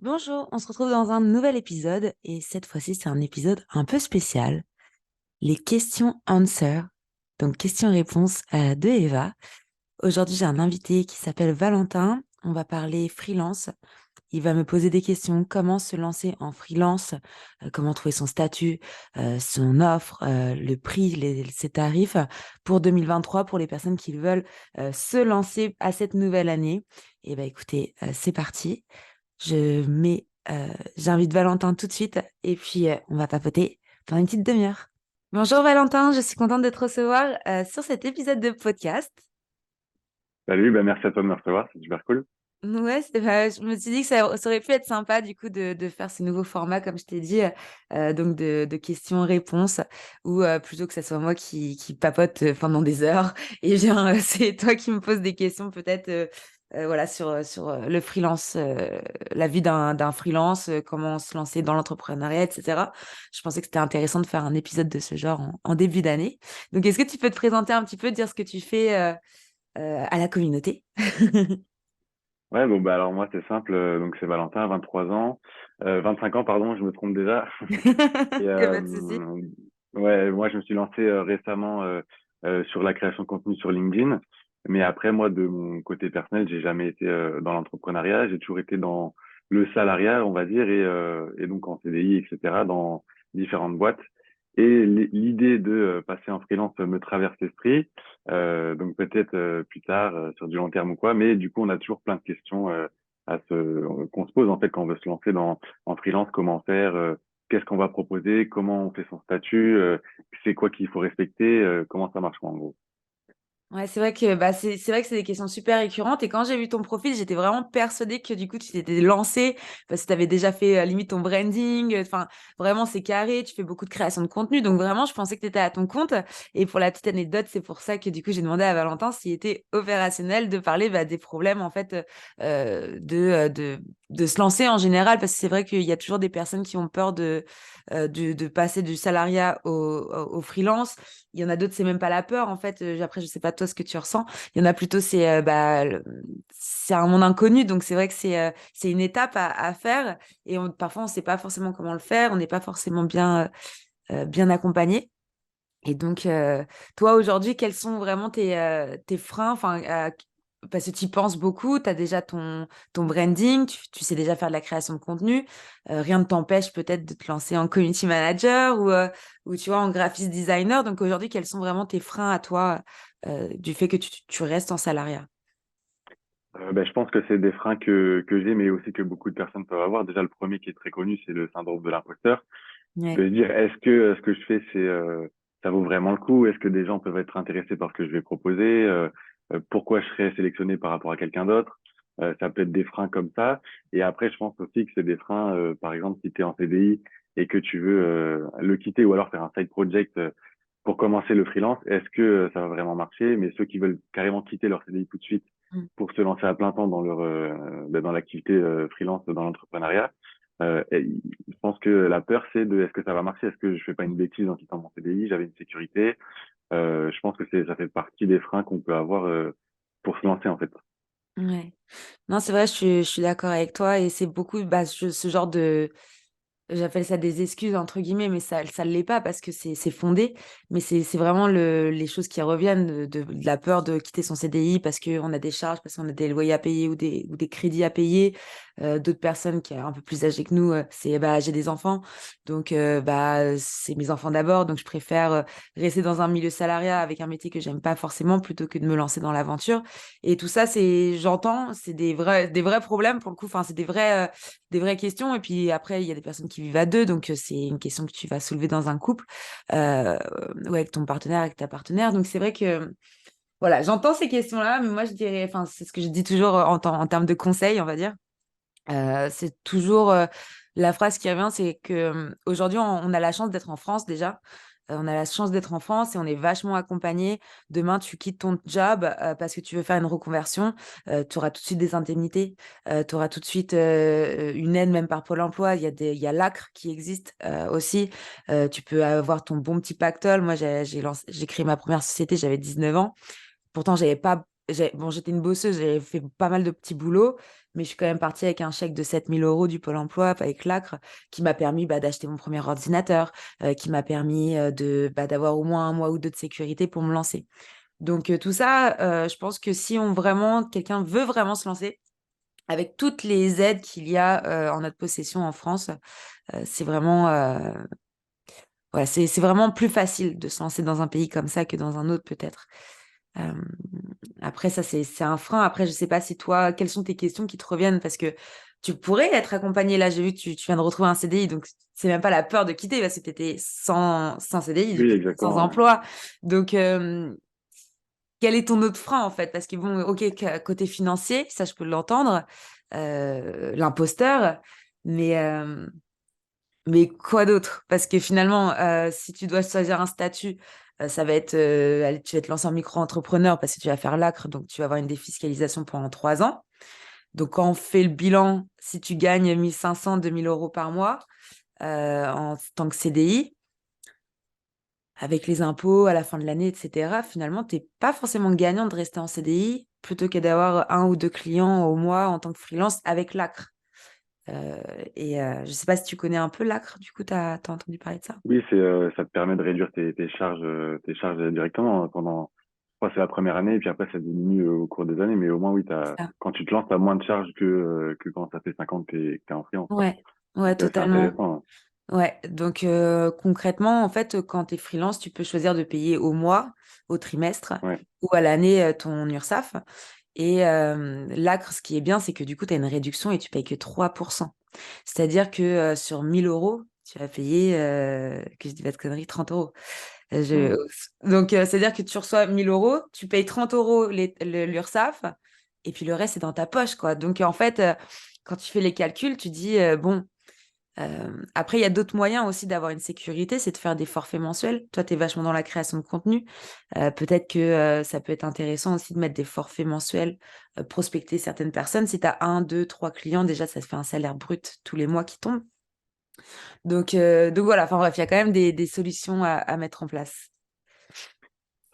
Bonjour, on se retrouve dans un nouvel épisode et cette fois-ci c'est un épisode un peu spécial, les questions-answers, donc questions-réponses de Eva. Aujourd'hui j'ai un invité qui s'appelle Valentin, on va parler freelance. Il va me poser des questions, comment se lancer en freelance, comment trouver son statut, son offre, le prix, ses tarifs pour 2023 pour les personnes qui veulent se lancer à cette nouvelle année. Et ben écoutez, c'est parti. J'invite Valentin tout de suite et puis on va papoter pendant une petite demi-heure. Bonjour Valentin, je suis contente de te recevoir sur cet épisode de podcast. Salut, merci à toi de me recevoir, c'est super cool. Ouais, je me suis dit que ça aurait pu être sympa du coup de faire ce nouveau format, comme je t'ai dit, donc de questions-réponses, ou plutôt que ce soit moi qui papote pendant des heures, et bien c'est toi qui me poses des questions peut-être voilà, sur le freelance, la vie d'un freelance, comment se lancer dans l'entrepreneuriat, etc. Je pensais que c'était intéressant de faire un épisode de ce genre en début d'année. Donc est-ce que tu peux te présenter un petit peu, dire ce que tu fais à la communauté? Ouais, alors moi c'est simple, donc c'est Valentin, 23 ans, 25 ans pardon, je me trompe déjà. Et Y a pas de souci. ouais, moi je me suis lancé récemment sur la création de contenu sur LinkedIn, mais après moi de mon côté personnel, j'ai jamais été dans l'entrepreneuriat, j'ai toujours été dans le salariat, on va dire, et donc en CDI, etc., dans différentes boîtes. Et l'idée de passer en freelance me traverse l'esprit, donc peut-être plus tard sur du long terme ou quoi, mais du coup on a toujours plein de questions qu'on se pose en fait quand on veut se lancer en freelance, comment faire, qu'est-ce qu'on va proposer, comment on fait son statut, c'est quoi qu'il faut respecter, comment ça marche quoi, en gros. Ouais, c'est vrai que c'est vrai que c'est des questions super récurrentes et quand j'ai vu ton profil, j'étais vraiment persuadée que du coup tu t'étais lancé parce que tu avais déjà fait limite ton branding, enfin vraiment c'est carré, tu fais beaucoup de création de contenu donc vraiment je pensais que tu étais à ton compte et pour la petite anecdote, c'est pour ça que du coup j'ai demandé à Valentin s'il était opérationnel de parler des problèmes en fait de se lancer en général parce que c'est vrai qu'il y a toujours des personnes qui ont peur de passer du salariat au freelance. Il y en a d'autres, c'est même pas la peur, en fait. Après, je sais pas toi ce que tu ressens. Il y en a plutôt, c'est un monde inconnu. Donc, c'est vrai que c'est une étape à faire. Et parfois, on sait pas forcément comment le faire. On n'est pas forcément bien accompagné. Et donc, toi, aujourd'hui, quels sont vraiment tes freins? Enfin, parce que tu y penses beaucoup, tu as déjà ton branding, tu sais déjà faire de la création de contenu. Rien ne t'empêche peut-être de te lancer en community manager ou tu vois, en graphiste designer. Donc, aujourd'hui, quels sont vraiment tes freins à toi du fait que tu restes en salariat? Je pense que c'est des freins que j'ai, mais aussi que beaucoup de personnes peuvent avoir. Déjà, le premier qui est très connu, c'est le syndrome de l'imposteur. De Ouais. se dire, est-ce que ce que je fais, ça vaut vraiment le coup? Est-ce que des gens peuvent être intéressés par ce que je vais proposer? Pourquoi je serais sélectionné par rapport à quelqu'un d'autre? Ça peut être des freins comme ça. Et après, je pense aussi que c'est des freins, par exemple, si tu es en CDI et que tu veux le quitter ou alors faire un side project pour commencer le freelance, est-ce que ça va vraiment marcher? Mais ceux qui veulent carrément quitter leur CDI tout de suite Mm. pour se lancer à plein temps dans dans l'activité freelance, dans l'entrepreneuriat, et je pense que la peur, c'est de est-ce que ça va marcher? Est-ce que je fais pas une bêtise en quittant mon CDI? J'avais une sécurité. Je pense que ça fait partie des freins qu'on peut avoir pour se lancer en fait. Ouais. Non, c'est vrai, je suis d'accord avec toi et c'est beaucoup ce genre de. J'appelle ça des excuses entre guillemets, mais ça l'est pas parce que c'est fondé. Mais c'est vraiment les choses qui reviennent de la peur de quitter son CDI parce qu'on a des charges, parce qu'on a des loyers à payer ou des crédits à payer. D'autres personnes qui sont un peu plus âgées que nous, c'est j'ai des enfants, donc c'est mes enfants d'abord, donc je préfère rester dans un milieu salariat avec un métier que j'aime pas forcément plutôt que de me lancer dans l'aventure. Et tout ça, j'entends, c'est des vrais problèmes pour le coup. Enfin, c'est des vraies questions. Et puis après, il y a des personnes qui vivent à deux, donc c'est une question que tu vas soulever dans un couple euh, ou avec ton partenaire, avec ta partenaire. Donc c'est vrai que voilà, j'entends ces questions-là, mais moi je dirais, enfin c'est ce que je dis toujours en termes de conseils, on va dire. C'est toujours la phrase qui revient, c'est que aujourd'hui on a la chance d'être en France déjà. On a la chance d'être en France et on est vachement accompagné. Demain, tu quittes ton job parce que tu veux faire une reconversion. Tu auras tout de suite des indemnités. Tu auras tout de suite une aide même par Pôle emploi. Il y a l'ACRE qui existe aussi. Tu peux avoir ton bon petit pactole. Moi, j'ai créé ma première société, j'avais 19 ans. Pourtant, j'avais pas. Bon, j'étais une bosseuse, j'avais fait pas mal de petits boulots, mais je suis quand même partie avec un chèque de 7 000 € du Pôle emploi avec l'ACRE qui m'a permis d'acheter mon premier ordinateur, qui m'a permis d'avoir au moins un mois ou deux de sécurité pour me lancer. Donc tout ça, je pense que si quelqu'un veut vraiment se lancer, avec toutes les aides qu'il y a en notre possession en France, c'est vraiment, voilà, c'est vraiment plus facile de se lancer dans un pays comme ça que dans un autre peut-être. Euh, Après, ça, c'est un frein. Après, je sais pas si toi, quelles sont tes questions qui te reviennent parce que tu pourrais être accompagné. Là, j'ai vu que tu viens de retrouver un CDI, donc c'est même pas la peur de quitter parce que tu étais sans CDI, du Oui, coup, sans exactement. Ouais. emploi. Donc, quel est ton autre frein en fait? Parce que bon, ok, côté financier, ça, je peux l'entendre, l'imposteur, mais, euh, mais quoi d'autre? Parce que finalement, si tu dois choisir un statut, ça va être, allez, tu vas te lancer en micro-entrepreneur parce que tu vas faire l'ACRE, donc tu vas avoir une défiscalisation pendant 3 ans. Donc, quand on fait le bilan, si tu gagnes 1 500, 2 000 € par mois en tant que CDI, avec les impôts à la fin de l'année, etc., finalement, tu n'es pas forcément gagnant de rester en CDI plutôt que d'avoir un ou deux clients au mois en tant que freelance avec l'ACRE. Je ne sais pas si tu connais un peu l'ACRE, du coup, tu as entendu parler de ça? Oui, ça te permet de réduire tes charges directement pendant, je crois que c'est la première année, et puis après, ça diminue au cours des années, mais au moins, oui, C'est ça. quand tu te lances, t'as moins de charges que quand ça fait 50 que t'es en freelance, quoi. Ouais, ouais, Donc, c'est totalement. intéressant, hein. Ouais, donc concrètement, en fait, quand tu es freelance, tu peux choisir de payer au mois, au trimestre Ouais. ou à l'année ton URSSAF. Et l'ACRE, ce qui est bien, c'est que du coup, tu as une réduction et tu payes que 3%. C'est-à-dire que sur 1 000 €, tu vas payer, que je dis pas de conneries, 30 €. Mm. Donc, c'est-à-dire que tu reçois 1 000 €, tu payes 30 € l'URSSAF, et puis le reste, c'est dans ta poche, quoi. Donc, en fait, quand tu fais les calculs, tu dis, bon, après, il y a d'autres moyens aussi d'avoir une sécurité, c'est de faire des forfaits mensuels. Toi, tu es vachement dans la création de contenu. Peut-être que ça peut être intéressant aussi de mettre des forfaits mensuels, prospecter certaines personnes. Si tu as un, deux, trois clients, déjà, ça te fait un salaire brut tous les mois qui tombe. Donc voilà, enfin bref, il y a quand même des solutions à mettre en place.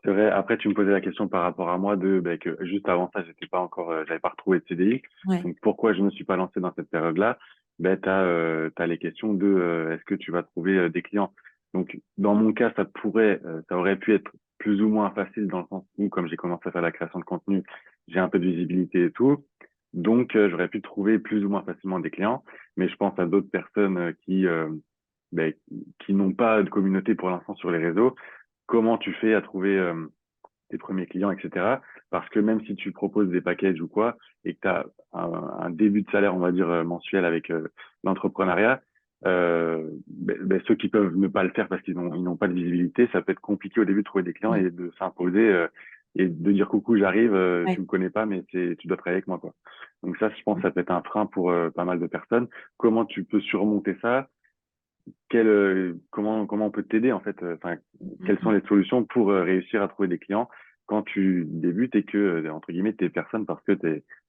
C'est vrai. Après, tu me posais la question par rapport à moi que juste avant ça, j'avais pas retrouvé de CDI. Ouais. Donc, pourquoi je me suis pas lancé dans cette période-là? T'as les questions est-ce que tu vas trouver des clients? Donc, dans mon cas, ça aurait pu être plus ou moins facile dans le sens où, comme j'ai commencé à faire la création de contenu, j'ai un peu de visibilité et tout. Donc, j'aurais pu trouver plus ou moins facilement des clients. Mais je pense à d'autres personnes qui n'ont pas de communauté pour l'instant sur les réseaux. Comment tu fais à trouver tes premiers clients, etc. Parce que même si tu proposes des packages ou quoi, et que tu as un début de salaire, on va dire, mensuel avec l'entrepreneuriat, ceux qui peuvent ne pas le faire parce ils n'ont pas de visibilité, ça peut être compliqué au début de trouver des clients Mm. et de s'imposer et de dire coucou, j'arrive, tu Ouais. me connais pas, mais tu dois travailler avec moi, quoi. Donc ça, je pense, que ça peut être un frein pour pas mal de personnes. Comment tu peux surmonter ça? Comment on peut t'aider en fait, enfin, Mm, quelles sont mm. les solutions pour réussir à trouver des clients quand tu débutes et que entre guillemets t'es personne parce que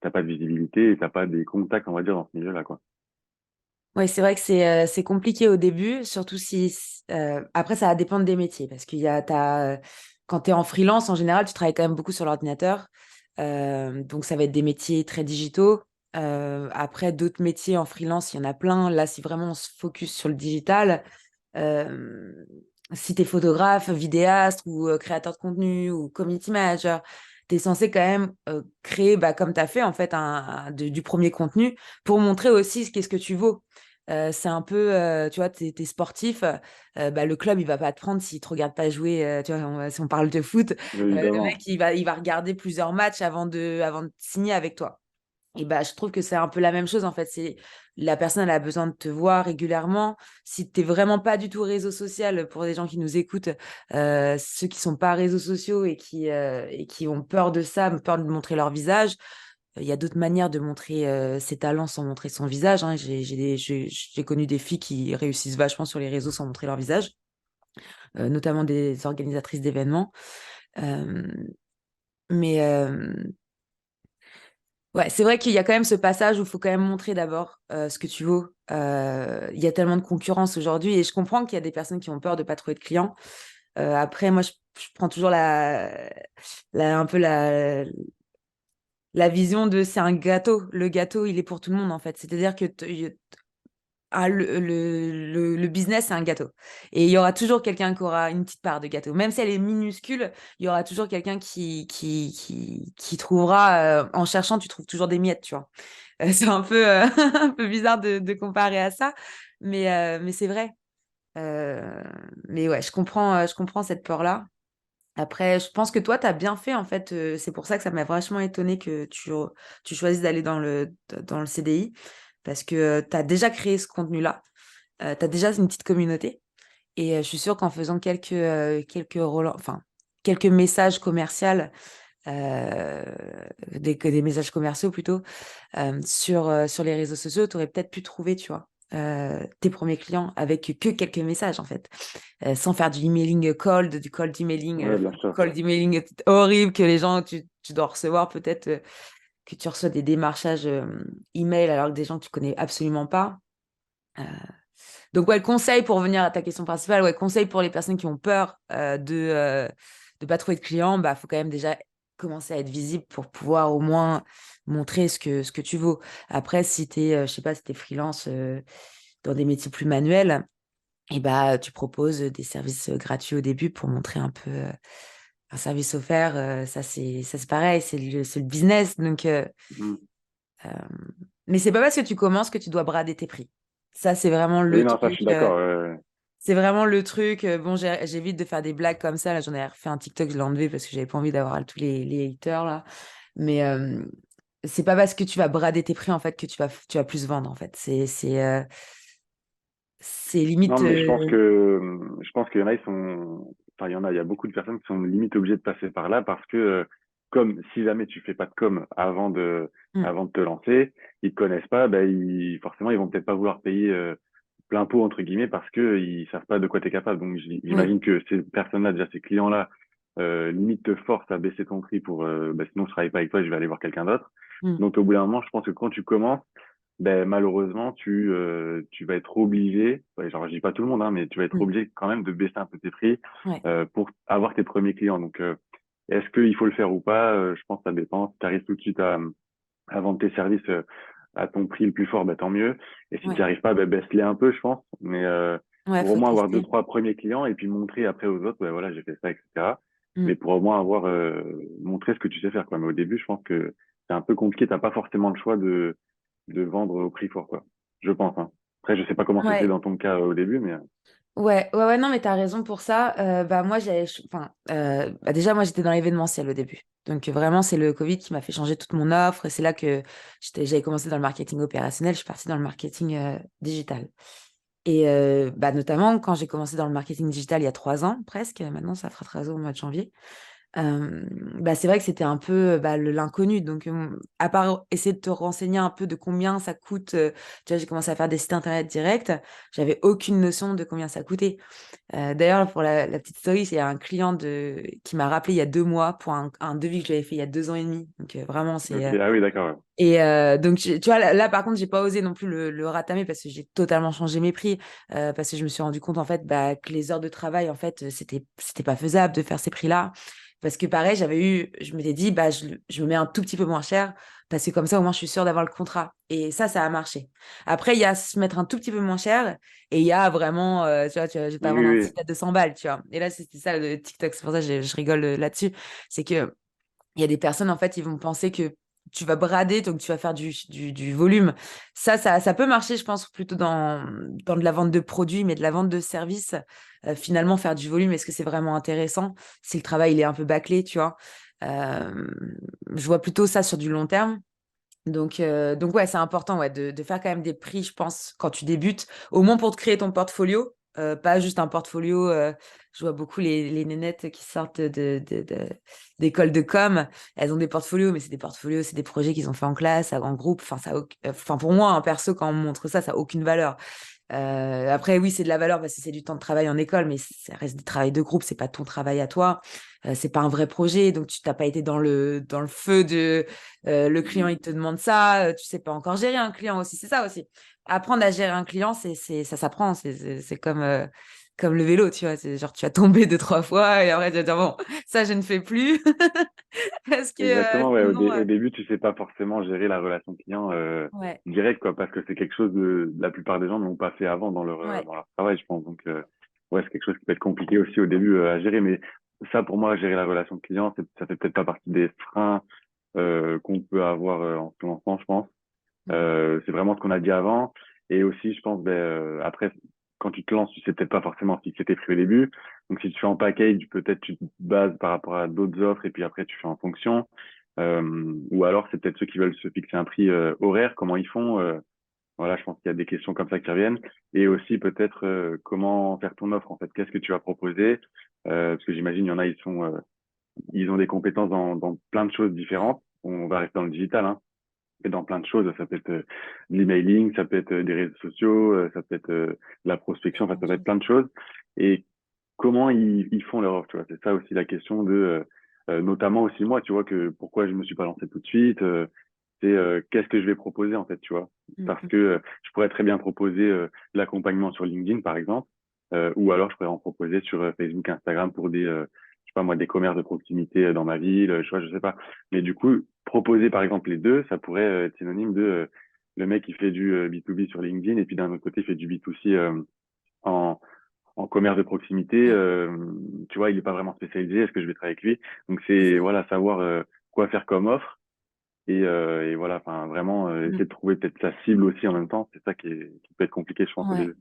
t'as pas de visibilité et t'as pas des contacts, on va dire, dans ce milieu-là, quoi. Ouais, c'est vrai que c'est compliqué au début, surtout si après ça va dépendre des métiers parce quand tu es en freelance en général, tu travailles quand même beaucoup sur l'ordinateur. Donc ça va être des métiers très digitaux. Après d'autres métiers en freelance, il y en a plein. Là, si vraiment on se focus sur le digital, euh, si tu es photographe, vidéaste ou créateur de contenu ou community manager, tu es censé quand même créer, comme tu as fait en fait, du premier contenu pour montrer aussi qu'est-ce que tu vaux. C'est un peu, tu vois, t'es sportif, le club, il va pas te prendre s'il te regarde pas jouer, tu vois, si on parle de foot, le Évidemment. mec, il va regarder plusieurs matchs avant de signer avec toi. Et je trouve que c'est un peu la même chose en fait. C'est la personne, elle a besoin de te voir régulièrement. Si t'es vraiment pas du tout réseau social, pour les gens qui nous écoutent, ceux qui sont pas réseaux sociaux et qui ont peur de ça, peur de montrer leur visage, il y a d'autres manières de montrer ses talents sans montrer son visage, hein. J'ai connu des filles qui réussissent vachement sur les réseaux sans montrer leur visage, notamment des organisatrices d'événements. Euh, mais ouais, c'est vrai qu'il y a quand même ce passage où il faut quand même montrer d'abord ce que tu vaux. Il y a tellement de concurrence aujourd'hui et je comprends qu'il y a des personnes qui ont peur de pas trouver de clients. Après, moi, je prends toujours un peu la vision de c'est un gâteau. Le gâteau, il est pour tout le monde, en fait. C'est-à-dire que le business, c'est un gâteau. Et il y aura toujours quelqu'un qui aura une petite part de gâteau. Même si elle est minuscule, il y aura toujours quelqu'un qui trouvera, en cherchant, tu trouves toujours des miettes, tu vois. C'est un peu, un peu bizarre de comparer à ça, mais c'est vrai. Euh, mais ouais, je comprends cette peur-là. Après, je pense que toi, tu as bien fait, en fait. C'est pour ça que ça m'a vachement étonné que tu choisisses d'aller dans le CDI, parce que tu as déjà créé ce contenu-là. Tu as déjà une petite communauté. Et je suis sûre qu'en faisant quelques messages commerciaux, euh, des messages commerciaux plutôt, sur les réseaux sociaux, tu aurais peut-être pu trouver, tu vois, tes premiers clients avec que quelques messages, en fait. Sans faire du emailing cold, du cold emailing, Ouais, bien sûr. cold emailing horrible que les gens, tu dois recevoir peut-être, que tu reçois des démarchages email alors que des gens que tu connais absolument pas. Euh, donc, ouais, conseil pour revenir à ta question principale, ouais, conseil pour les personnes qui ont peur de pas trouver de clients, bah, faut quand même déjà commencer à être visible pour pouvoir au moins montrer ce que tu vaux. Après, si tu es, je sais pas, si tu es freelance dans des métiers plus manuels, et bah, tu proposes des services gratuits au début pour montrer un peu un service offert. Ça, c'est pareil, c'est le business. Donc, Mhm. euh, mais c'est pas parce que tu commences que tu dois brader tes prix. Ça, c'est vraiment Oui, le non, ça, je truc. suis d'accord. C'est vraiment le truc. Bon, j'évite de faire des blagues comme ça. Là, j'en ai refait un TikTok, je l'ai enlevé parce que j'avais pas envie d'avoir tous les haters là. Mais c'est pas parce que tu vas brader tes prix en fait que tu vas plus vendre en fait. C'est Non, limite. mais je pense qu'il y en a, ils sont, enfin, il y a beaucoup de personnes qui sont limite obligées de passer par là parce que, comme si jamais tu fais pas de com Hmm, avant de te lancer, ils te connaissent pas, ben, forcément, ils vont peut-être pas vouloir payer, plein pot, entre guillemets, parce que ils savent pas de quoi tu es capable. Donc, oui. j'imagine que ces personnes-là, déjà, ces clients-là, limite te forcent à baisser ton prix pour, ben, sinon, je travaille pas avec toi, je vais aller voir quelqu'un d'autre. Hmm, Donc, au bout d'un moment, je pense que quand tu commences, ben, malheureusement, tu vas être obligé, ouais, genre, je dis pas tout le monde, hein, mais tu vas être hmm, obligé quand même de baisser un peu tes prix ouais. pour avoir tes premiers clients. Donc, est-ce qu'il faut le faire ou pas? Je pense que ça dépend. Si tu arrives tout de suite à vendre tes services à ton prix le plus fort, ben, tant mieux. Et si tu n'y Ouais. arrives pas, ben, baisse-les un peu, je pense. Mais Ouais, pour au faut moins avoir deux, tester. trois premiers clients et puis montrer après aux autres, ben, voilà, j'ai fait ça, etc. Hmm. Mais pour au moins avoir montré ce que tu sais faire, quoi. Mais au début, je pense que c'est un peu compliqué. T'as pas forcément le choix de vendre au prix fort, quoi. Je pense, hein. Après, je sais pas comment c'était Ouais. dans ton cas au début, mais Ouais, non, mais t'as raison pour ça. Bah, moi, bah, déjà, moi, j'étais dans l'événementiel au début. Donc, vraiment, c'est le Covid qui m'a fait changer toute mon offre. Et c'est là que j'avais commencé dans le marketing opérationnel. Je suis partie dans le marketing digital. Et bah, notamment, quand j'ai commencé dans le marketing digital il y a 3 ans, presque, maintenant, ça fera 3 ans au mois de janvier. Bah, c'est vrai que c'était un peu bah, l'inconnu. Donc, à part essayer de te renseigner un peu de combien ça coûte, tu vois, j'ai commencé à faire des sites internet directs. J'avais aucune notion de combien ça coûtait. D'ailleurs, pour la petite story, c'est un client qui m'a rappelé il y a 2 mois pour un devis que je lui avais fait il y a 2 ans et demi. Donc, vraiment, c'est. ok, ah oui, d'accord, ouais. Et donc, tu vois, là, par contre, j'ai pas osé non plus le ratamer parce que j'ai totalement changé mes prix. Parce que je me suis rendu compte, en fait, bah, que les heures de travail, en fait, c'était pas faisable de faire ces prix-là. Parce que pareil, je m'étais dit, bah, je me mets un tout petit peu moins cher parce que comme ça, au moins, je suis sûre d'avoir le contrat. Et ça a marché. Après, il y a se mettre un tout petit peu moins cher et il y a vraiment, je vais pas Oui, vendre un oui, site à 200 balles, tu vois. Et là, c'était ça le TikTok. C'est pour ça que je rigole là-dessus. C'est que il y a des personnes, en fait, ils vont penser que tu vas brader, donc tu vas faire du volume. Ça peut marcher, je pense, plutôt dans de la vente de produits, mais de la vente de services, finalement, faire du volume, est-ce que c'est vraiment intéressant si le travail il est un peu bâclé, tu vois? Euh, je vois plutôt ça sur du long terme. Donc ouais, c'est important ouais, de faire quand même des prix, je pense, quand tu débutes, au moins pour te créer ton portfolio, pas juste un portfolio. Je vois beaucoup les nénettes qui sortent d'école de com, elles ont des portfolios, mais c'est des portfolios, c'est des projets qu'ils ont fait en classe, en groupe. Enfin, enfin pour moi, en perso, quand on me montre ça, ça n'a aucune valeur. Après, oui, c'est de la valeur parce que c'est du temps de travail en école, mais ça reste du travail de groupe, c'est pas ton travail à toi. C'est pas un vrai projet, donc tu t'as pas été dans le feu de le client, il te demande ça, tu sais pas encore gérer un client aussi, c'est ça aussi. Apprendre à gérer un client, ça s'apprend, c'est comme comme le vélo, tu vois. C'est genre, tu vas tomber 2, 3 fois et après, tu vas dire, bon, ça, je ne fais plus. Parce que Exactement, ouais. sinon, Au début, tu sais pas forcément gérer la relation client ouais, direct, quoi, parce que c'est quelque chose la plupart des gens n'ont pas fait avant ouais. dans leur travail, je pense. Donc, ouais, c'est quelque chose qui peut être compliqué aussi au début à gérer. Mais ça, pour moi, gérer la relation client, ça fait peut-être pas partie des freins qu'on peut avoir en ce moment, je pense. Mm. C'est vraiment ce qu'on a dit avant. Et aussi, je pense, ben, après, quand tu te lances, tu sais peut-être pas forcément fixer tes prix au début. Donc, si tu fais en package, peut-être tu te bases par rapport à d'autres offres et puis après, tu fais en fonction. Ou alors, c'est peut-être ceux qui veulent se fixer un prix horaire, comment ils font. Voilà, je pense qu'il y a des questions comme ça qui reviennent. Et aussi, peut-être, comment faire ton offre, en fait. Qu'est-ce que tu vas proposer? Parce que j'imagine, il y en a, ils ont des compétences dans plein de choses différentes. On va rester dans le digital, hein, et dans plein de choses. Ça peut être de l'emailing, ça peut être des réseaux sociaux, ça peut être de la prospection, enfin, ça peut être plein de choses. Et comment ils font leur offre, tu vois. C'est ça aussi la question notamment aussi moi, tu vois, que pourquoi je me suis pas lancé tout de suite, c'est qu'est-ce que je vais proposer, en fait, tu vois. Mm, Parce mm. que je pourrais très bien proposer l'accompagnement sur LinkedIn, par exemple, ou alors je pourrais en proposer sur Facebook, Instagram pour je sais pas moi, des commerces de proximité dans ma ville, tu vois, je sais pas. Mais du coup, proposer par exemple les deux, ça pourrait être synonyme de le mec qui fait du B2B sur LinkedIn et puis d'un autre côté il fait du B2C en, en commerce de proximité. Ouais, Tu vois, il est pas vraiment spécialisé. Est-ce que je vais travailler avec lui? Donc c'est c'est voilà, savoir quoi faire comme offre et voilà, enfin vraiment ça. essayer de trouver peut-être sa cible aussi en même temps. C'est ça qui peut être compliqué, je pense, au Ouais. début.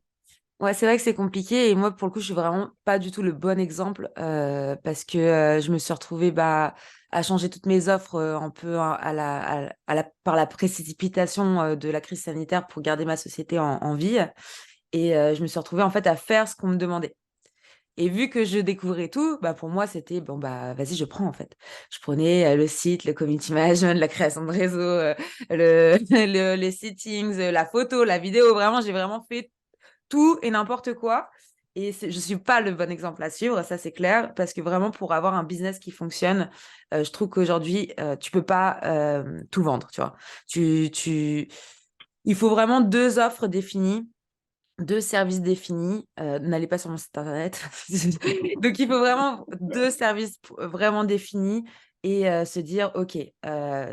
Ouais, c'est vrai que c'est compliqué et moi, pour le coup, je suis vraiment pas du tout le bon exemple parce que je me suis retrouvée à changer toutes mes offres un peu par la précipitation de la crise sanitaire pour garder ma société en vie. Et je me suis retrouvée en fait à faire ce qu'on me demandait. Et vu que je découvrais tout, bah pour moi, c'était bon, bah vas-y, je prends en fait. Je prenais le site, le community management, la création de réseau, les settings, la photo, la vidéo. Vraiment, j'ai vraiment fait tout et n'importe quoi. Et je suis pas le bon exemple à suivre, ça c'est clair, parce que vraiment pour avoir un business qui fonctionne, je trouve qu'aujourd'hui tu peux pas tout vendre, tu vois. Tu, il faut vraiment 2 offres définies, 2 services définis. N'allez pas sur mon site internet. Donc il faut vraiment 2 services vraiment définis et se dire ok,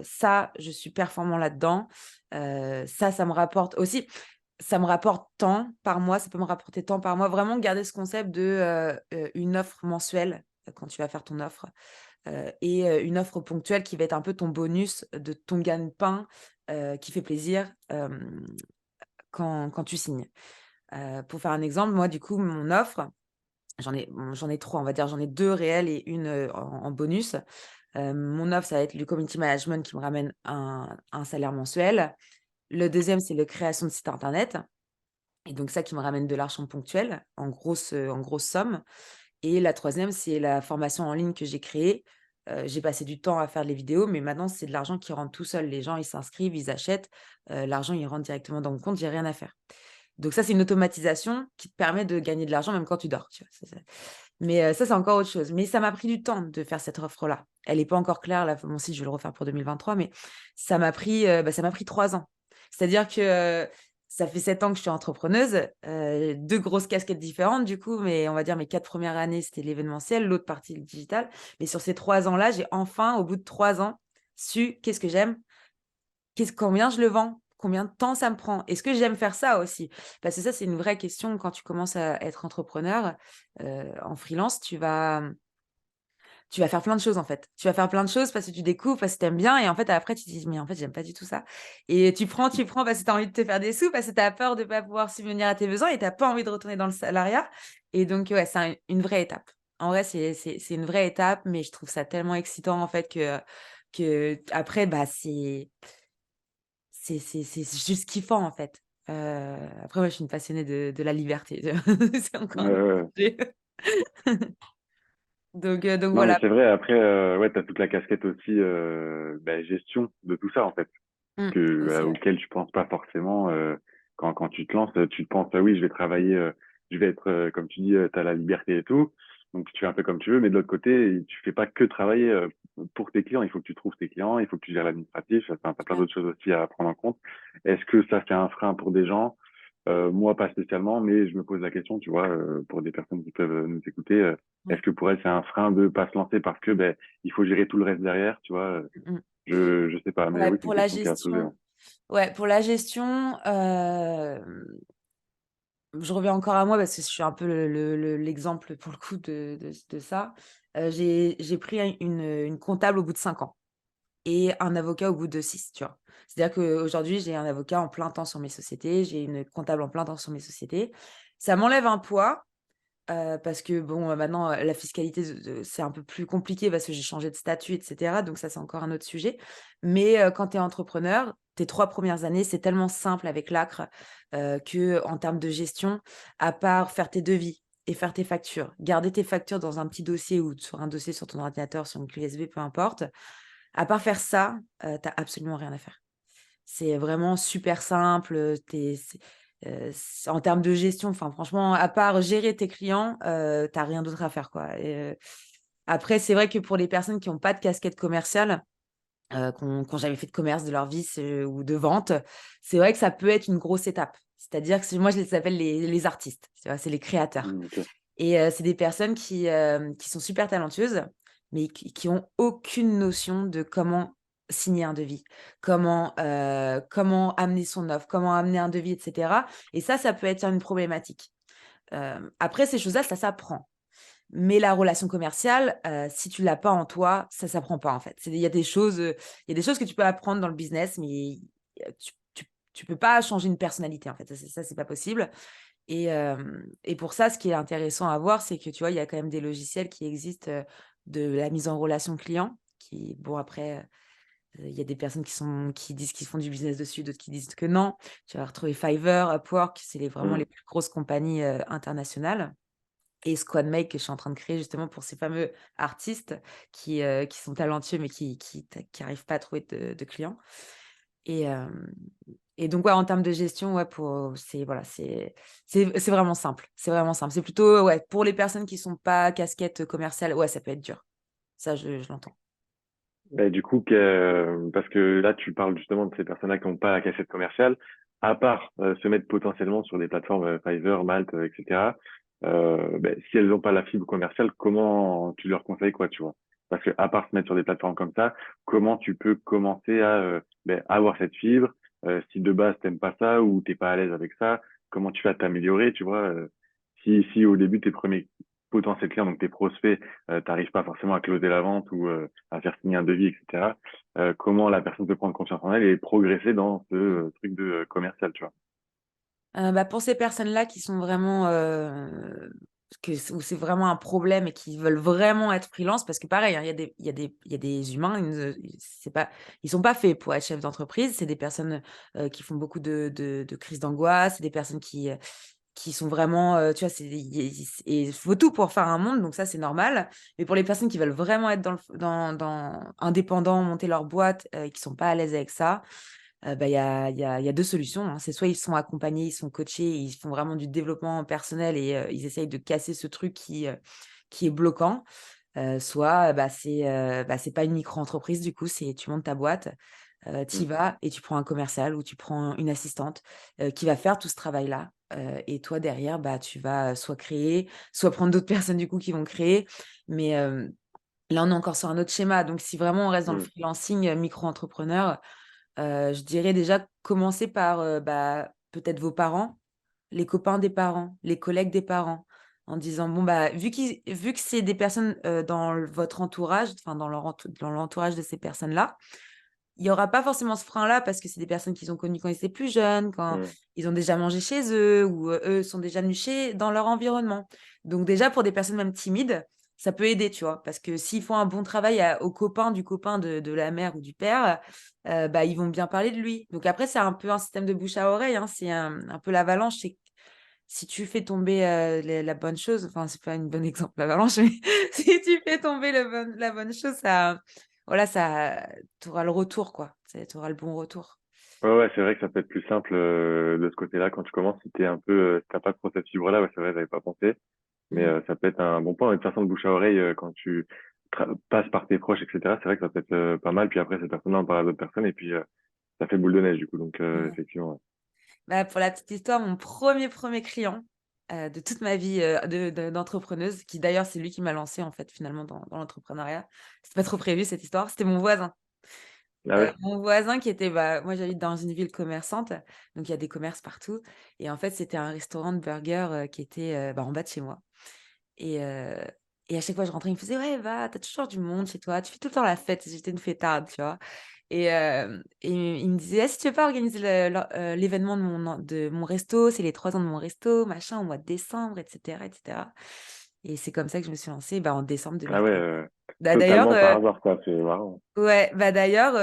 ça je suis performant là-dedans, ça me rapporte aussi ça me rapporte tant par mois, ça peut me rapporter tant par mois. Vraiment garder ce concept de une offre mensuelle quand tu vas faire ton offre et une offre ponctuelle qui va être un peu ton bonus de ton gagne-pain qui fait plaisir quand tu signes. Pour faire un exemple, moi, du coup, mon offre, j'en ai 3, on va dire. J'en ai 2 réelles et une en bonus. Mon offre, ça va être le community management qui me ramène un salaire mensuel. Le deuxième, c'est la création de site internet. Et donc ça qui me ramène de l'argent ponctuel, en grosse somme. Et la troisième, c'est la formation en ligne que j'ai créée. J'ai passé du temps à faire les vidéos, mais maintenant, c'est de l'argent qui rentre tout seul. Les gens, ils s'inscrivent, ils achètent. L'argent, il rentre directement dans mon compte, j'ai rien à faire. Donc ça, c'est une automatisation qui te permet de gagner de l'argent même quand tu dors. Tu vois, mais ça, c'est encore autre chose. Mais ça m'a pris du temps de faire cette offre-là. Elle n'est pas encore claire. Là, mon site, je vais le refaire pour 2023, mais ça m'a pris 3 ans. C'est-à-dire que ça fait 7 ans que je suis entrepreneuse, 2 grosses casquettes différentes du coup, mais on va dire mes 4 premières années, c'était l'événementiel, l'autre partie, le digital. Mais sur ces 3 ans-là, j'ai enfin, au bout de 3 ans, su qu'est-ce que j'aime, combien je le vends, combien de temps ça me prend. Est-ce que j'aime faire ça aussi? Parce que ça, c'est une vraie question quand tu commences à être entrepreneur. En freelance, tu vas faire plein de choses en fait. Tu vas faire plein de choses parce que tu découvres, parce que tu aimes bien. Et en fait, après, tu te dis, mais en fait, j'aime pas du tout ça. Et tu prends parce que tu as envie de te faire des sous, parce que tu as peur de ne pas pouvoir subvenir à tes besoins et tu n'as pas envie de retourner dans le salariat. Et donc, ouais, c'est une vraie étape. En vrai, c'est une vraie étape, mais je trouve ça tellement excitant en fait que après, bah, c'est juste kiffant en fait. Après, moi, je suis une passionnée de la liberté. C'est encore un autre Ouais. sujet. Donc Non, mais voilà. c'est vrai. Après, ouais, t'as toute la casquette aussi gestion de tout ça en fait. Mm, aussi, ouais. Auquel tu penses pas forcément quand tu te lances. Tu te penses, oui, je vais travailler, je vais être, comme tu dis, tu as la liberté et tout. Donc, tu fais un peu comme tu veux, mais de l'autre côté, tu fais pas que travailler pour tes clients. Il faut que tu trouves tes clients, il faut que tu gères l'administratif. Enfin, t'as plein Ouais. d'autres choses aussi à prendre en compte. Est-ce que ça fait un frein pour des gens? Moi, pas spécialement, mais je me pose la question, tu vois, pour des personnes qui peuvent nous écouter, Ouais. est-ce que pour elles, c'est un frein de pas se lancer parce que ben, il faut gérer tout le reste derrière, tu vois? Mm. Je sais pas, mais Ouais, oui, c'est pour une la question qui a soulevé, hein. gestion. Ouais, pour la gestion, je reviens encore à moi parce que je suis un peu l'exemple pour le coup de ça. J'ai pris une comptable au bout de 5 ans et un avocat au bout de 6, tu vois? C'est-à-dire qu'aujourd'hui, j'ai un avocat en plein temps sur mes sociétés, j'ai une comptable en plein temps sur mes sociétés. Ça m'enlève un poids, parce que bon, maintenant, la fiscalité, c'est un peu plus compliqué parce que j'ai changé de statut et cetera, donc ça, c'est encore un autre sujet. Mais, quand tu es entrepreneur, tes 3 premières années, c'est tellement simple avec l'ACRE, qu'en termes de gestion, à part faire tes devis et faire tes factures, garder tes factures dans un petit dossier ou sur un dossier sur ton ordinateur, sur une clé USB, peu importe. À part faire ça, tu absolument rien à faire. C'est vraiment super simple, en termes de gestion, enfin franchement, à part gérer tes clients, tu rien d'autre à faire, quoi. Et après, c'est vrai que pour les personnes qui ont pas de casquette commerciale, qui ont jamais fait de commerce de leur vie, ou de vente, c'est vrai que ça peut être une grosse étape. C'est-à-dire que moi, je les appelle les artistes, tu vois? C'est les créateurs. OK. Et c'est des personnes qui sont super talentueuses, mais qui ont aucune notion de comment signer un devis, comment amener son offre, comment amener un devis et cetera, et ça peut être une problématique. Après ces choses-là, ça s'apprend. Mais la relation commerciale, si tu l'as pas en toi, ça s'apprend pas, en fait. Il y a des choses que tu peux apprendre dans le business, mais tu peux pas changer une personnalité, en fait. Ça, c'est pas possible. Et pour ça, ce qui est intéressant à voir, c'est que, tu vois, il y a quand même des logiciels qui existent, de la mise en relation client qui bon après, il y a des personnes qui disent qu'ils font du business dessus, d'autres qui disent que non. Tu vas retrouver Fiverr, Upwork, c'est vraiment les Mmh. plus grosses compagnies, internationales, et Squadmake que je suis en train de créer justement pour ces fameux artistes qui sont talentueux mais qui arrivent pas à trouver de clients. Et donc ouais, en termes de gestion, ouais, c'est voilà, c'est vraiment simple. C'est vraiment simple. C'est plutôt, ouais, pour les personnes qui sont pas casquettes commerciales, ouais, ça peut être dur. Ça, je l'entends. Et du coup, parce que là, tu parles justement de ces personnes-là qui n'ont pas la cassette commerciale, à part se mettre potentiellement sur des plateformes Fiverr, Malte, etc. Ben, si elles n'ont pas la fibre commerciale, comment tu leur conseilles quoi, tu vois? Parce que à part se mettre sur des plateformes comme ça, comment tu peux commencer à ben, avoir cette fibre? Si de base t'aimes pas ça ou t'es pas à l'aise avec ça, comment tu vas t'améliorer, tu vois? Si au début tes premiers potentiels clients, donc tes prospects, t'arrives pas forcément à closer la vente ou à faire signer un devis, etc. Comment la personne peut prendre confiance en elle et progresser dans ce truc de commercial, tu vois. Bah, pour ces personnes-là qui sont vraiment, où c'est vraiment un problème et qui veulent vraiment être freelance, parce que pareil, hein, il y a des humains, ils sont pas faits pour être chefs d'entreprise. C'est des personnes, qui font beaucoup de crises d'angoisse, c'est des personnes qui sont vraiment, tu vois, il faut tout pour faire un monde, donc ça, c'est normal. Mais pour les personnes qui veulent vraiment être dans indépendants, monter leur boîte, et qui sont pas à l'aise avec ça, bah, il y a 2 solutions, hein. C'est soit ils sont accompagnés, ils sont coachés, ils font vraiment du développement personnel et ils essayent de casser ce truc qui est bloquant. Soit, c'est pas une micro-entreprise du coup, c'est tu montes ta boîte, tu y Mm, vas et tu prends un commercial ou tu prends une assistante, qui va faire tout ce travail-là, et toi derrière, bah, tu vas, soit créer, soit prendre d'autres personnes du coup qui vont créer. Mais, là, on est encore sur un autre schéma, donc si vraiment on reste dans le mm, freelancing, micro-entrepreneur, je dirais déjà commencer par, peut-être vos parents, les copains des parents, les collègues des parents, en disant: «Bon, bah, vu que c'est des personnes, dans votre entourage, enfin dans l'entourage de ces personnes-là, il y aura pas forcément ce frein-là parce que c'est des personnes qu'ils ont connues quand ils étaient plus jeunes, quand mm, ils ont déjà mangé chez eux ou, eux sont déjà venus dans leur environnement. Donc déjà pour des personnes même timides, ça peut aider, tu vois? Parce que s'ils font un bon travail aux copains du copain de la mère ou du père, bah, ils vont bien parler de lui. Donc après c'est un peu un système de bouche à oreille, hein, c'est un peu l'avalanche. C'est si tu fais tomber, la bonne chose, enfin, c'est pas une bonne exemple l'avalanche, mais si tu fais tomber la bonne chose, ça voilà, tu auras le retour, quoi. Tu auras le bon retour. Ouais, ouais, c'est vrai que ça peut être plus simple de ce côté-là quand tu commences. Si t'es un peu, si t'as pas trop cette fibre-là, ouais, c'est vrai, j'avais pas pensé. Mais Mmh. ça peut être un bon point. De toute façon, de bouche à oreille, quand tu passes par tes proches, etc., c'est vrai que ça peut être pas mal. Puis après, cette personne-là en parle à d'autres personnes et puis ça fait boule de neige, du coup. Donc, Ouais. effectivement, ouais. Bah, pour la petite histoire, mon premier client, de toute ma vie, d'entrepreneuse, qui d'ailleurs, c'est lui qui m'a lancée, en fait, finalement, dans l'entrepreneuriat. C'était pas trop prévu cette histoire, c'était mon voisin. Ah ouais? Mon voisin qui était bah, moi, j'habite dans une ville commerçante, donc il y a des commerces partout et en fait, c'était un restaurant de burgers, qui était, bah, en bas de chez moi et heu et à chaque fois, je rentrais, il me faisait: «Ouais, va, tu as toujours du monde chez toi, tu fais tout le temps la fête». J'étais une fêtarde, tu vois? Et il me disait: «Ah, si tu veux pas organiser l'événement de mon resto, c'est les 3 ans de mon resto, machin, au mois de décembre» et cetera et c'est comme ça que je me suis lancée, bah, en décembre Ah ouais, 2015. Bah, d'ailleurs, totalement par hasard, quoi, c'est marrant. ouais, bah, d'ailleurs,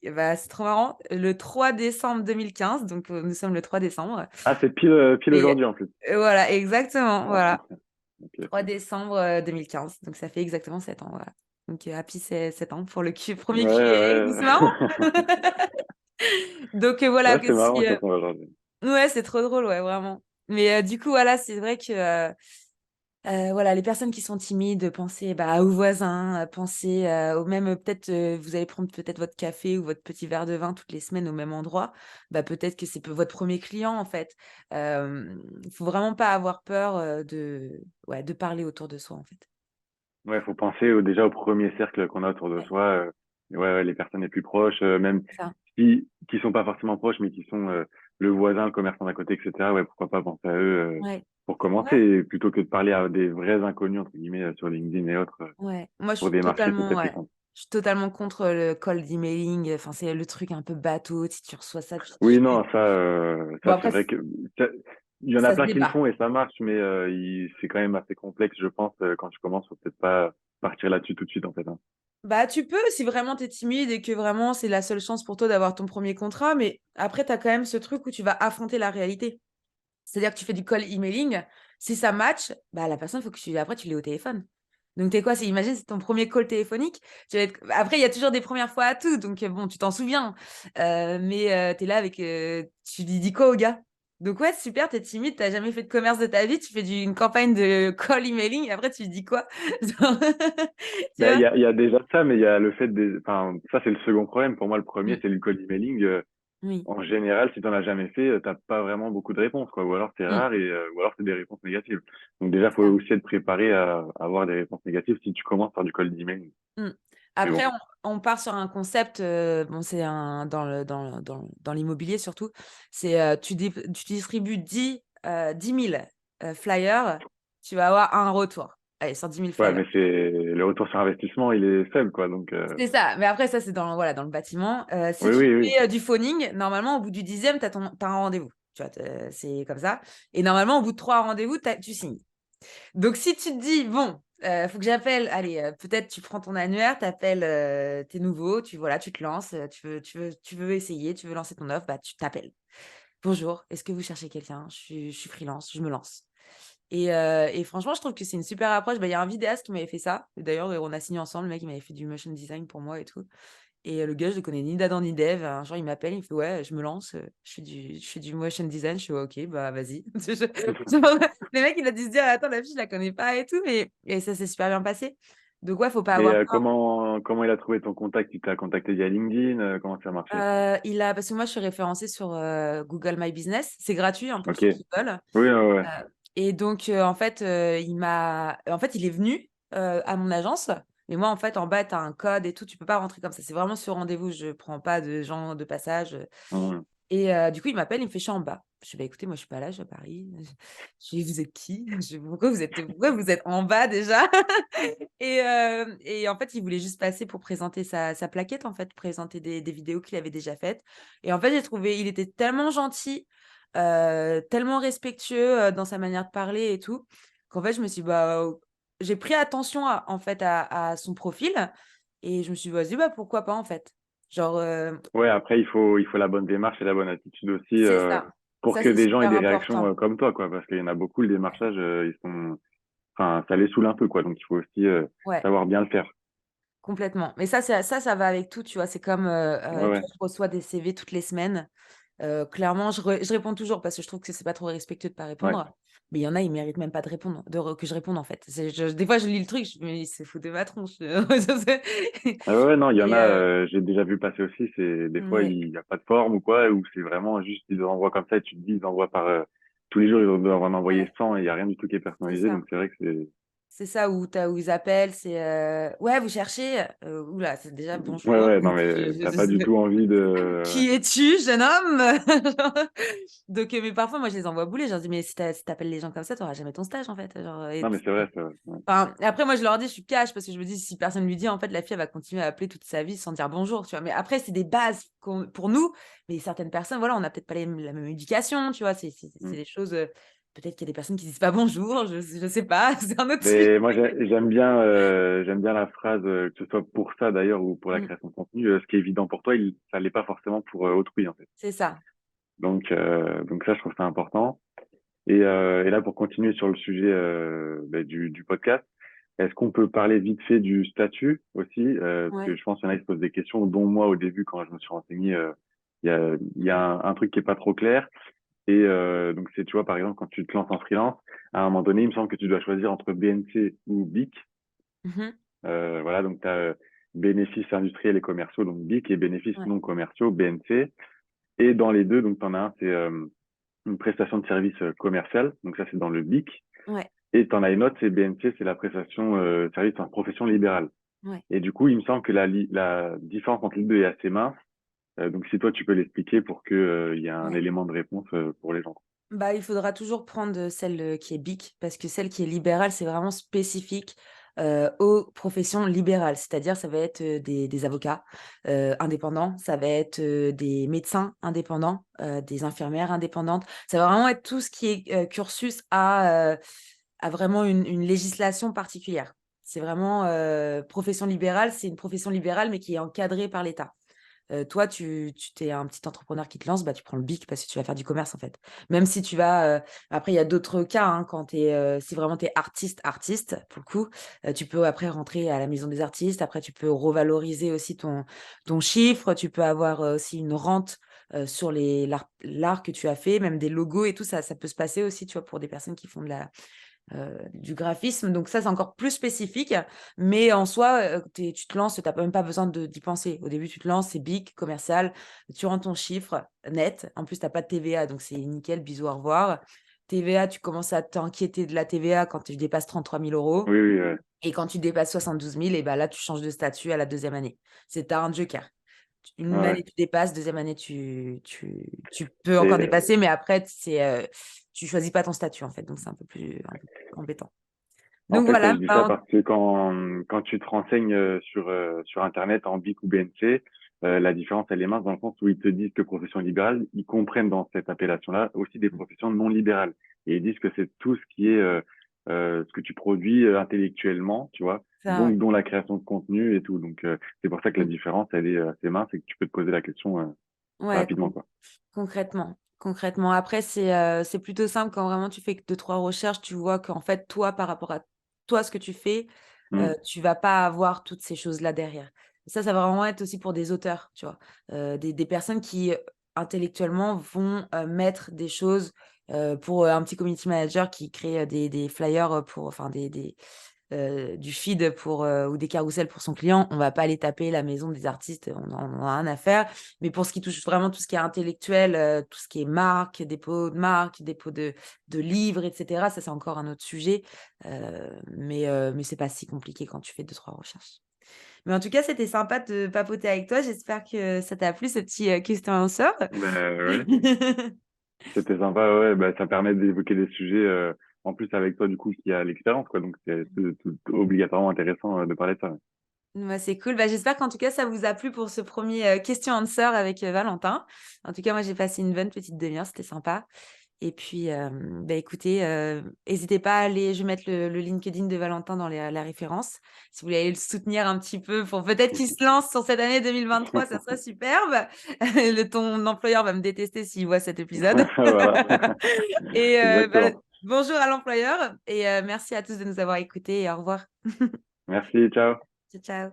bah, c'est trop marrant, le 3 décembre 2015, donc nous sommes le 3 décembre Ah, c'est pile et aujourd'hui, en plus? voilà, exactement, Ah, voilà. OK. OK, 3 OK. décembre, 2015, donc ça fait exactement 7 ans, voilà. Donc happy 7 ans pour le 1er Ouais, Q&A, c'est marrant. ouais. Donc voilà, Ouais, que c'est marrant si, quand on va aujourd'hui. ouais, c'est trop drôle, ouais, vraiment. Mais du coup, voilà, c'est vrai que, voilà, les personnes qui sont timides, pensez, bah, aux voisins, pensez, au même, peut-être, vous allez prendre peut-être votre café ou votre petit verre de vin toutes les semaines au même endroit. Bah, peut-être que c'est votre premier client, en fait. Il faut vraiment pas avoir peur, ouais, de parler autour de soi, en fait. Ouais, faut penser déjà au premier cercle qu'on a autour de Ouais, soi, ouais, les personnes les plus proches, même c'est ça. qui sont pas forcément proches, mais qui sont, le voisin, le commerçant d'à côté et cetera. Ouais, pourquoi pas penser à eux, Ouais. pour Ouais, commencer, plutôt que de parler à des «vrais inconnus» entre guillemets, sur LinkedIn et autres, ouais. Moi, pour démarcher, c'est peut-être plus simple. je suis totalement contre le cold emailing, enfin, c'est le truc un peu bateau, si tu reçois ça, Oui, tu non, bon ça c'est après vrai que ça il y en a ça se plein qui le débat. font et ça marche, mais c'est quand même assez complexe, je pense, quand tu commences, faut peut-être pas partir là-dessus tout de suite, en fait, hein. Bah, tu peux si vraiment tu es timide et que vraiment c'est la seule chance pour toi d'avoir ton premier contrat, mais après tu as quand même ce truc où tu vas affronter la réalité. C'est-à-dire que tu fais du cold emailing, si ça match, bah, la personne, faut que après tu l'aies au téléphone. Donc tu es quoi? Imagine, c'est ton premier call téléphonique, tu vas être après il y a toujours des premières fois à tout, donc bon, tu t'en souviens. Mais tu es là avec, tu lui dis quoi au gars? Donc ouais, super, tu es timide, tu as jamais fait de commerce de ta vie, tu fais une campagne de call emailing et après tu lui dis quoi? Genre tu Ben, vois? il y a déjà ça, mais il y a le fait enfin, ça, c'est le second problème. Pour moi, le premier, Mmh. c'est le cold emailing. Oui. En général, si tu en as jamais fait, t'as pas vraiment beaucoup de réponses, quoi. Ou alors c'est Mmh. rare ou alors c'est des réponses négatives. Donc déjà, C'est faut ça. aussi être préparé à avoir des réponses négatives si tu commences par du cold emailing. Mmh. Mais Après, bon. on part sur un concept, bon, c'est un dans l'immobilier surtout, c'est, tu distribues 10 000 flyers, tu vas avoir un retour. Allez, sur 10 000 Ouais, flyers. mais le retour sur investissement, il est faible, quoi. Donc, C'est ça, mais après ça, c'est voilà, dans le bâtiment. Si oui, tu oui, oui. fais, du phoning, normalement, au bout du 10e, tu as un rendez-vous. Tu vois? C'est comme ça et normalement, au bout de 3 rendez-vous, tu signes. Donc si tu te dis: «Bon, faut que j'appelle», allez, peut-être tu prends ton annuaire, tu appelles, tu nouveau, voilà, tu te lances, tu veux essayer, tu veux lancer ton offre, bah, tu t'appelles. «Bonjour, est-ce que vous cherchez quelqu'un? Je suis freelance, je me lance» et franchement, je trouve que c'est une super approche. Bah, il y a un vidéaste qui m'avait fait ça et d'ailleurs, on a signé ensemble. Le mec, il m'avait fait du motion design pour moi et tout et le gars, je le connais ni d'Adam ni d'Ève. Un jour, il m'appelle, il me fait: «Ouais, je me lance, je fais du motion design». Je fais: «Ouais, OK, bah, vas-y». Genre, le mec, il a dû se dire: «Attends, la fille, je la connais pas et tout», mais ça s'est super bien passé. Donc ouais, faut pas Et avoir peur. comment il a trouvé ton contact? Il t'a contacté via LinkedIn? Comment ça a marché? Parce que moi, je suis référencée sur, Google My Business. C'est gratuit, hein, pour Ok. ceux qui veulent, Oui, ouais, ouais. et donc en fait, il est venu, à mon agence, mais moi, en fait, en bas, tu as un code et tout, tu peux pas rentrer comme ça. C'est vraiment sur rendez-vous, je prends pas de gens de passage, Mhm. et du coup, il m'appelle, il me fait: «Je suis en bas». Je fais: «Bah, écoutez, moi, je suis pas là, je suis à Paris». Je lui dis: «Vous êtes qui?» Je fais: Pourquoi vous êtes en bas déjà?» Et en fait, il voulait juste passer pour présenter sa plaquette, en fait, présenter des vidéos qu'il avait déjà faites et en fait, j'ai trouvé il était tellement gentil, tellement respectueux, dans sa manière de parler et tout, qu'en fait, je me suis bah, j'ai pris attention en fait, à son profil et je me suis dit: «Vas-y, bah, pourquoi pas, en fait?» Genre, Ouais, après, il faut la bonne démarche et la bonne attitude aussi, c'est ça. pour Ça, que c'est des gens aient super des réactions, important. comme toi, quoi. Parce qu'il y en a beaucoup, le démarchage, enfin, ça les saoule un peu, quoi. Donc, il faut aussi, Ouais. savoir bien le faire. Complètement. Mais ça va avec tout, tu vois? C'est comme, Ouais, tu ouais. vois, je reçois des CV toutes les semaines Clairement, je réponds toujours parce que je trouve que c'est pas trop respectueux de pas Ouais. répondre. Mais il y en a, ils méritent même pas de répondre, que je réponde en fait. Des fois, je lis le truc, je me dis, c'est fou de ma tronche. Ah ouais, non, il y en Et a, j'ai déjà vu passer aussi, c'est des fois ouais, il y a pas de forme ou quoi, ou c'est vraiment juste ils envoient comme ça et tu te dis ils envoient par tous les jours ils doivent en envoyer ouais, 100 et il y a rien du tout qui est c'est personnalisé, ça. donc c'est vrai que c'est C'est ça où ils appellent, c'est ouais, vous cherchez, oula, c'est déjà ouais bonjour. ouais non mais t'as pas du tout envie de Qui es-tu, jeune homme? Donc, mais parfois, moi, je les envoie bouler. Je leur dis, mais si t'appelles les gens comme ça, t'auras jamais ton stage, en fait. Genre, non mais c'est vrai, ouais. enfin, et après, moi, je leur dis, je suis cash parce que je me dis, si personne lui dit, en fait, la fille, elle va continuer à appeler toute sa vie sans dire bonjour, tu vois. Mais après, c'est des bases pour nous. Mais certaines personnes, voilà, on n'a peut-être pas la même éducation, tu vois. C'est Mm. des choses. Peut-être qu'il y a des personnes qui disent pas bonjour, je sais pas, c'est un autre sujet. Mais moi j'aime bien la phrase que ce soit pour ça d'ailleurs ou pour la Mm, création de contenu, ce qui est évident pour toi, ça l'est pas forcément pour autrui en fait. c'est ça. Donc ça je trouve ça important. Et là pour continuer sur le sujet du podcast. Est-ce qu'on peut parler vite fait du statut aussi? Parce que Ouais. je pense qu'il y en a qui se posent des questions, dont moi au début quand je me suis renseigné, il y a un truc qui est pas trop clair. Donc c'est, tu vois, par exemple, quand tu te lances en freelance, à un moment donné, il me semble que tu dois choisir entre BNC ou BIC. Mhm. Voilà, donc tu as bénéfices industriels et commerciaux, donc BIC, et bénéfices Ouais. non commerciaux, BNC. Et dans les deux, donc tu en as un, c'est une prestation de service commerciale, donc ça c'est dans le BIC. Ouais. Et tu en as une autre, c'est BNC, c'est la prestation de service en profession libérale. Ouais. Et du coup, il me semble que la différence entre les deux est assez mince. Donc, si toi, tu peux l'expliquer pour que, il y ait un Ouais. élément de réponse pour les gens. Bah, il faudra toujours prendre celle qui est BIC, parce que celle qui est libérale, c'est vraiment spécifique aux professions libérales. C'est-à-dire, ça va être des avocats indépendants, ça va être des médecins indépendants, des infirmières indépendantes. Ça va vraiment être tout ce qui est cursus à vraiment une législation particulière. C'est vraiment profession libérale, c'est une profession libérale, mais qui est encadrée par l'État. Toi, tu t'es un petit entrepreneur qui te lance, bah, tu prends le BIC parce que tu vas faire du commerce, en fait. Même si tu vas, après, il y a d'autres cas, hein, quand si vraiment tu es artiste, pour le coup, tu peux après rentrer à la maison des artistes. Après, tu peux revaloriser aussi ton chiffre. Tu peux avoir aussi une rente sur l'art que tu as fait, même des logos et tout ça. Ça peut se passer aussi, tu vois, pour des personnes qui font du graphisme. Donc ça, c'est encore plus spécifique. Mais en soi, tu te lances, tu n'as même pas besoin d'y penser. Au début, tu te lances, c'est big, commercial, tu rends ton chiffre net. En plus, tu n'as pas de TVA, donc c'est nickel, bisous, au revoir. TVA, tu commences à t'inquiéter de la TVA quand tu dépasses 33 000 euros. Oui, oui, ouais. Et quand tu dépasses 72 000, et ben là, tu changes de statut à la deuxième année. C'est un joker. Une Ouais. année, tu dépasses, deuxième année, tu peux Et, encore dépasser, mais après, tu choisis pas ton statut, en fait. Donc, c'est un peu embêtant. en Donc, fait, je voilà. dis ça parce que quand tu te renseignes sur Internet en BIC ou BNC, la différence, elle est mince dans le sens où ils te disent que profession libérale, ils comprennent dans cette appellation-là aussi des professions non libérales. Et ils disent que c'est tout ce qui est ce que tu produis intellectuellement, tu vois, Ça, ouais. donc dont la création de contenu et tout. Donc, c'est pour ça que la Mm. différence, elle est assez mince et que tu peux te poser la question Ouais, rapidement, quoi. concrètement. Concrètement. Après, c'est plutôt simple quand vraiment tu fais que deux, trois recherches, tu vois qu'en fait, toi, par rapport à toi, ce que tu fais, Mm. tu vas pas avoir toutes ces choses-là derrière. Ça va vraiment être aussi pour des auteurs, tu vois. Des personnes qui, intellectuellement, vont mettre des choses pour un petit community manager qui crée des flyers enfin du feed ou des carousels pour son client, on va pas aller taper la maison des artistes, on en a rien à faire. Mais pour ce qui touche vraiment tout ce qui est intellectuel, tout ce qui est marque, dépôt de marque, dépôt de livres, etc., ça c'est encore un autre sujet. Mais c'est pas si compliqué quand tu fais deux, trois recherches. Mais en tout cas, c'était sympa de papoter avec toi. J'espère que ça t'a plu, ce petit question answer. Ben, ouais. C'était sympa, ouais, bah, ça permet d'évoquer des sujets, en plus avec toi, du coup, qui a l'expérience, quoi. Donc, c'est obligatoirement intéressant, de parler de ça. Ouais, c'est cool. Bah, j'espère qu'en tout cas, ça vous a plu pour ce premier question answer avec Valentin. En tout cas, moi, j'ai passé une bonne petite demi-heure. C'était sympa. Et puis, bah, écoutez, n'hésitez pas à aller, je vais mettre le LinkedIn de Valentin dans la référence. Si vous voulez aller le soutenir un petit peu pour peut-être qu'il se lance sur cette année 2023, ça serait superbe. Ton employeur va me détester s'il voit cet épisode. Voilà. Et bah, Exactement. bonjour à l'employeur et merci à tous de nous avoir écoutés et au revoir. Merci, ciao. Ciao, ciao.